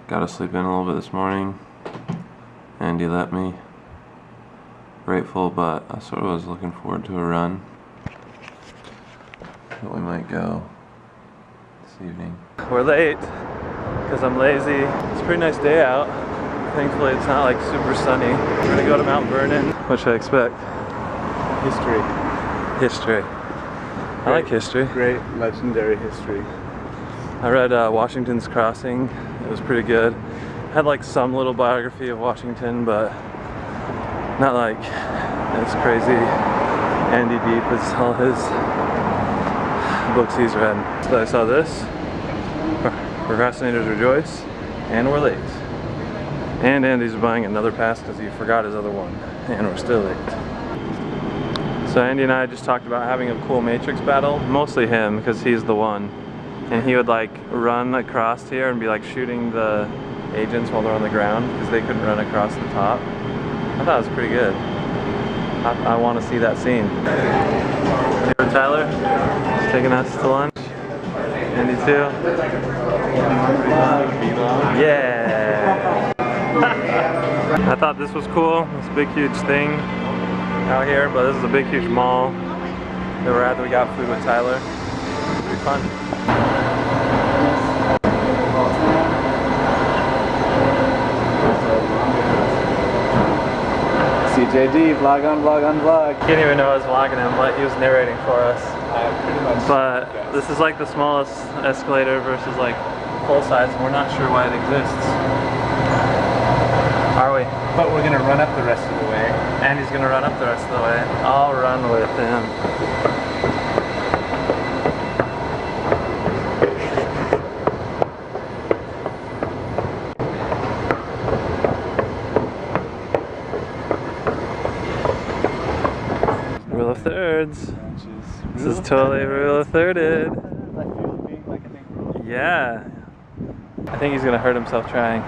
Got to sleep in a little bit this morning. Andy let me. Grateful, but I sort of was looking forward to a run. But we might go this evening. We're late because I'm lazy. It's a pretty nice day out. Thankfully it's not like super sunny. We're gonna go to Mount Vernon. What should I expect? History. History. I like history. Great legendary history. I read Washington's Crossing. It was pretty good. Had like some little biography of Washington, but not like as crazy Andy deep as all his books he's read. So I saw this, Procrastinators Rejoice, and we're late. And Andy's buying another pass because he forgot his other one, and we're still late. So Andy and I just talked about having a cool Matrix battle, mostly him because he's the one. And he would like run across here and be like shooting the agents while they're on the ground because they couldn't run across the top. I thought it was pretty good. I want to see that scene. Here Tyler, he's taking us to lunch. Andy too. Yeah. I thought this was cool. This big huge thing out here, but this is a big huge mall. They were at that we got food with Tyler. Pretty fun. CJD, vlog on vlog on vlog. He didn't even know I was vlogging him, but he was narrating for us. Pretty much. But this is like the smallest escalator versus like full size, and we're not sure why it exists. Are we? But we're gonna run up the rest of the way. And he's gonna run up the rest of the way. I'll run with him. Rule of thirds. This is totally rule of thirded. Yeah. I think he's gonna hurt himself trying.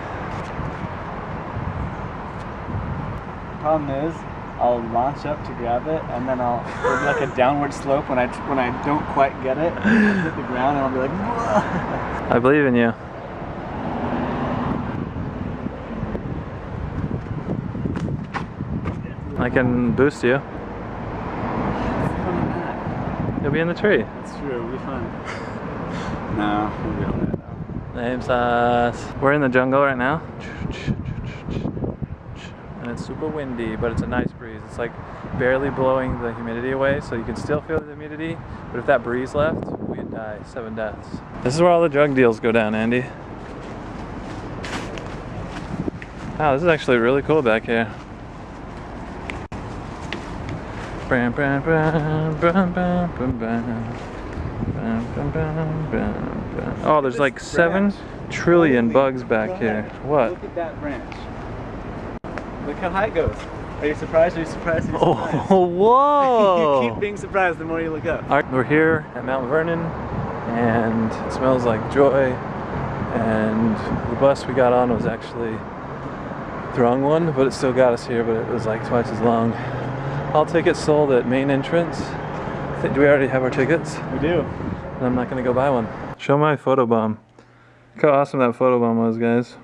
Problem is, I'll launch up to grab it, and then it'll be like a downward slope when I don't quite get it. I'll hit the ground, and I'll be like, whoa. I believe in you. I can boost you. You'll be in the tree. That's true, it'll be fun. No, we'll be alright now. Name's us. We're in the jungle right now. And it's super windy, but it's a nice breeze. It's like barely blowing the humidity away, so you can still feel the humidity. But if that breeze left, we'd die. 7 deaths. This is where all the drug deals go down, Andy. Wow, this is actually really cool back here. Oh, there's like 7 trillion bugs back here. What? Look at that branch. Look how high it goes. Are you surprised? Are you surprised? Are you surprised? Oh, whoa! You keep being surprised the more you look up. We're here at Mount Vernon, and it smells like joy. And the bus we got on was actually the wrong one, but it still got us here, but it was like twice as long. All tickets sold at main entrance. Do we already have our tickets? We do. And I'm not gonna go buy one. Show my photobomb. Look how awesome that photobomb was, guys.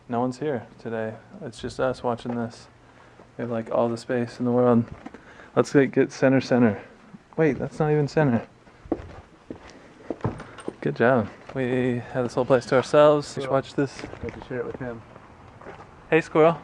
No one's here today. It's just us watching this. We have like all the space in the world. Let's get center. Wait, that's not even center. Good job. We have this whole place to ourselves. Let's watch this. Got to share it with him. Hey, squirrel.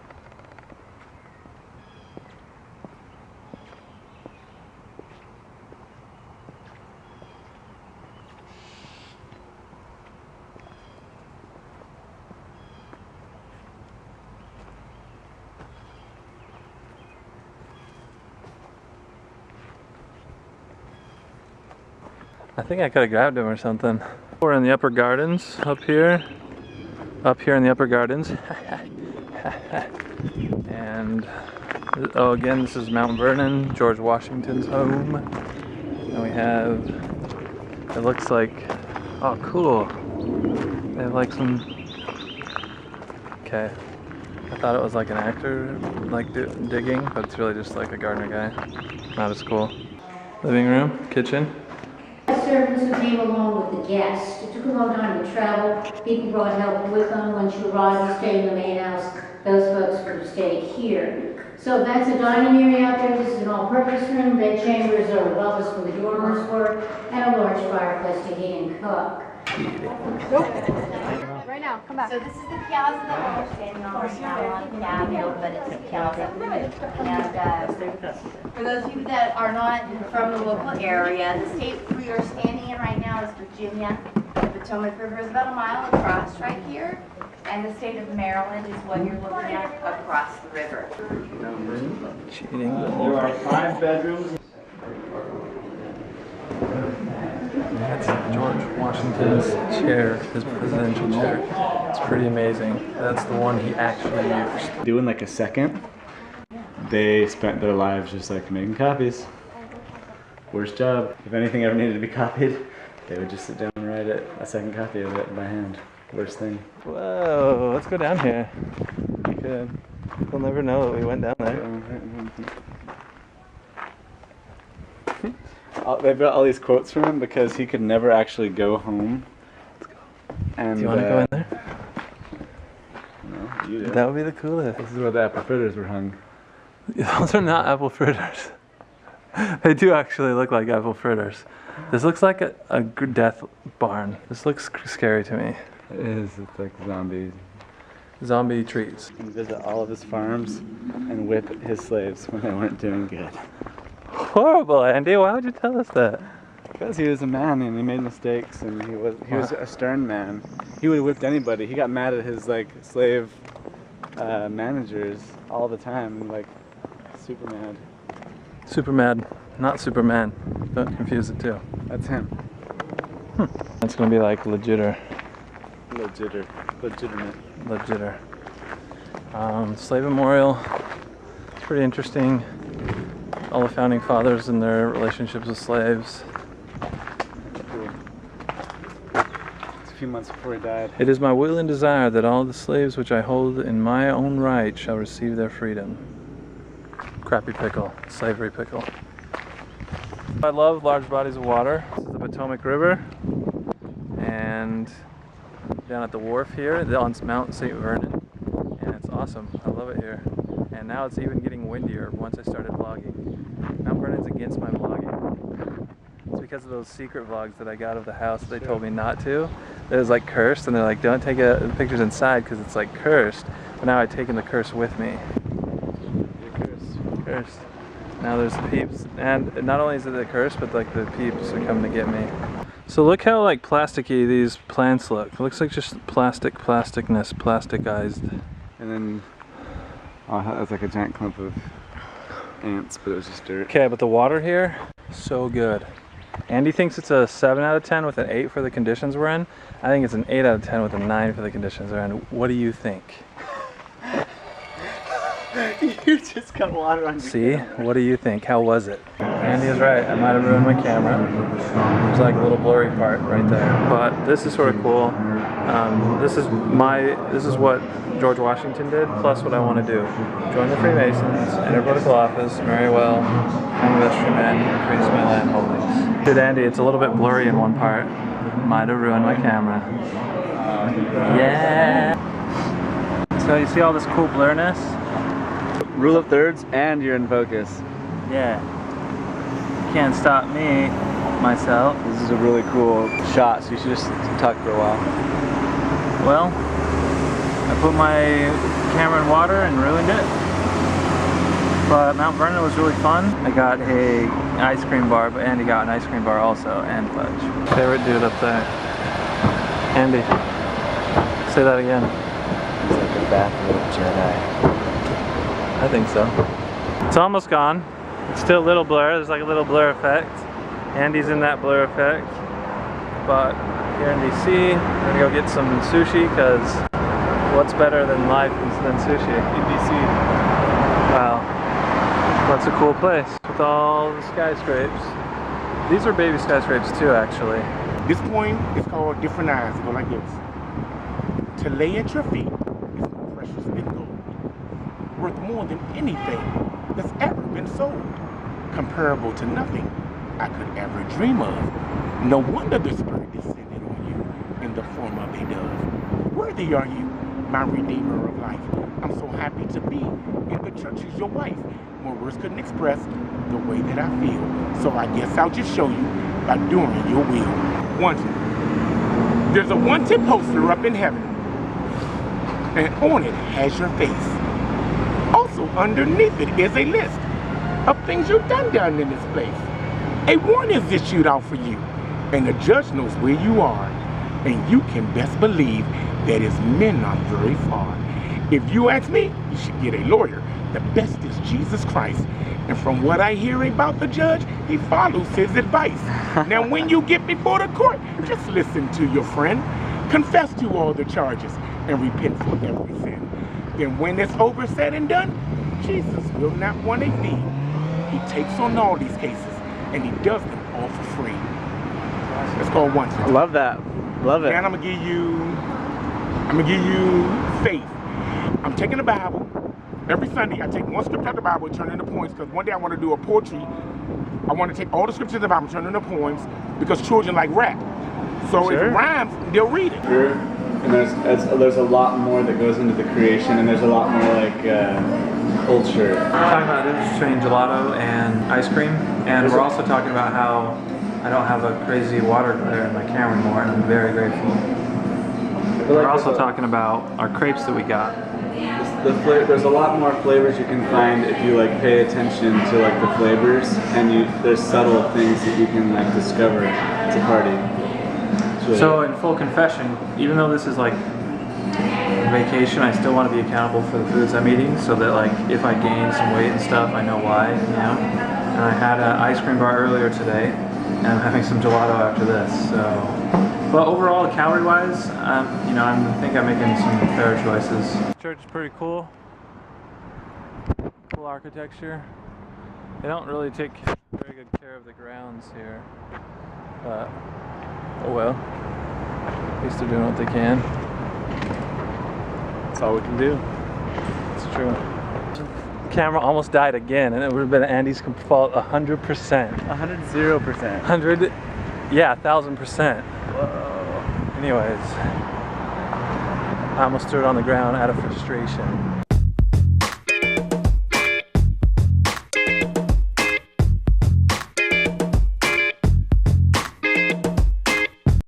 I think I could have grabbed him or something. We're in the upper gardens up here in the upper gardens. And oh, again, this is Mount Vernon, George Washington's home. And we have, it looks like, oh cool. They have like some, okay. I thought it was like an actor like digging, but it's really just like a gardener guy. Not as cool. Living room, kitchen. Servants who came along with the guests to too long time to travel, people brought help with them. Once you arrive, you stay in the main house. Those folks would have stayed here. So that's a dining area out there. This is an all-purpose room. Bed chambers are above us where the dormers were, and a large fireplace to heat and cook. Right now, come back. So this is the piazza that we're standing on right now, on the patio, but it's a piazza. And for those of you that are not from the local area, the state we are standing in right now is Virginia. The Potomac River is about a mile across right here, and the state of Maryland is what you're looking at across the river. Cheating. There are 5 bedrooms. That's George Washington's chair, his presidential chair. It's pretty amazing. That's the one he actually used. Doing like a second, they spent their lives just like making copies. Worst job. If anything ever needed to be copied, they would just sit down and write it, a second copy of it by hand. Worst thing. Whoa, let's go down here. Good. We'll never know that we went down there. They've got all these quotes from him because he could never actually go home. Let's go. And, Do you want to go in there? No, you do. That would be the coolest. This is where the apple fritters were hung. Those are not apple fritters. They do actually look like apple fritters. This looks like a death barn. This looks scary to me. It is. It's like zombies. Zombie treats. And visit all of his farms and whip his slaves when they weren't doing good. Horrible, Andy. Why would you tell us that? Because he was a man and he made mistakes and he was a stern man. He would have whipped anybody. He got mad at his like slave managers all the time, like super mad. Super mad, not Superman. Don't confuse the two. That's him. That's gonna be like legitter. Legitimate. Slave memorial. It's pretty interesting. All the founding fathers and their relationships with slaves. Cool. It's a few months before he died. It is my will and desire that all the slaves which I hold in my own right shall receive their freedom. Crappy pickle, slavery pickle. I love large bodies of water. This is the Potomac River, and down at the wharf here on Mount St. Vernon, and it's awesome. I love it here. And now it's even getting windier once I started vlogging. Mount Vernon's against my vlogging. It's because of those secret vlogs that I got of the house they told me not to. It was like cursed, and they're like, don't take pictures inside because it's like cursed. But now I've taken the curse with me. You're cursed. Now there's the peeps, and not only is it the curse, but like the peeps are coming to get me. So look how like plasticky these plants look. It looks like just plasticized. And then that was like a giant clump of ants, but it was just dirt. Okay, but the water here, so good. Andy thinks it's a 7 out of 10 with an 8 for the conditions we're in. I think it's an 8 out of 10 with a 9 for the conditions we're in. What do you think? You just got water on your See? What do you think? How was it? Andy is right. I might have ruined my camera. There's like a little blurry part right there. But this is sort of cool. This is what George Washington did, plus what I want to do. Join the Freemasons, enter political office, marry well, become a vestryman, increase my land holdings. Good, Andy, it's a little bit blurry in one part. Might have ruined my camera. Yeah! So you see all this cool blurriness? Rule of thirds and you're in focus. Yeah. Can't stop me, myself. This is a really cool shot, so you should just talk for a while. Well, I put my camera in water and ruined it. But Mount Vernon was really fun. I got a ice cream bar, but Andy got an ice cream bar also, and fudge. Favorite dude up there. Andy, say that again. He's like a bathrobe Jedi. I think so. It's almost gone. It's still a little blur. There's like a little blur effect. Andy's in that blur effect. But here in DC, we're gonna go get some sushi because what's better than life than sushi? In DC. Wow. That's a cool place with all the skyscrapers. These are baby skyscrapers too, actually. This point is called different eyes. It go like this. To lay at your feet is more precious than gold, worth more than anything that's ever been sold, comparable to nothing I could ever dream of. No wonder the Spirit descended on you form of a dove. Worthy are you, my Redeemer of life. I'm so happy to be in the church as your wife. More words couldn't express the way that I feel. So I guess I'll just show you by doing your will. Wanted. There's a wanted poster up in heaven, and on it has your face. Also underneath it is a list of things you've done down in this place. A warning is issued out for you, and the judge knows where you are, and you can best believe that his men are very far. If you ask me, you should get a lawyer. The best is Jesus Christ. And from what I hear about the judge, he follows his advice. Now when you get before the court, just listen to your friend. Confess to all the charges and repent for every sin. Then when it's over, said and done, Jesus will not want a fee. He takes on all these cases and he does them all for free. It's called once. I love that. Love it. And I'm gonna give you faith. I'm taking the Bible. Every Sunday, I take one scripture out of the Bible and turn it into poems, because one day I want to do a poetry. I want to take all the scriptures of the Bible and turn it into poems, because children like rap. So if it rhymes, they'll read it. Sure. And there's a lot more that goes into the creation, and there's a lot more like culture. We're talking about interesting gelato and ice cream, and we're also talking about how I don't have a crazy water glare in my camera anymore, and I'm very grateful. We're also talking about our crepes that we got. There's a lot more flavors you can find if you like pay attention to like the flavors, and there's subtle things that you can like discover at a party. Really So in full confession, even though this is like vacation, I still want to be accountable for the foods I'm eating, so that like if I gain some weight and stuff, I know why, you know. And I had an ice cream bar earlier today, and I'm having some gelato after this. So. But overall, calorie-wise, you know, I think I'm making some fair choices. The church is pretty cool. Cool architecture. They don't really take very good care of the grounds here, but oh well. At least they're doing what they can. That's all we can do. It's true. The camera almost died again, and it would have been Andy's fault 100%. 100%. 100, yeah, 1000%. Whoa. Anyways, I almost threw it on the ground out of frustration.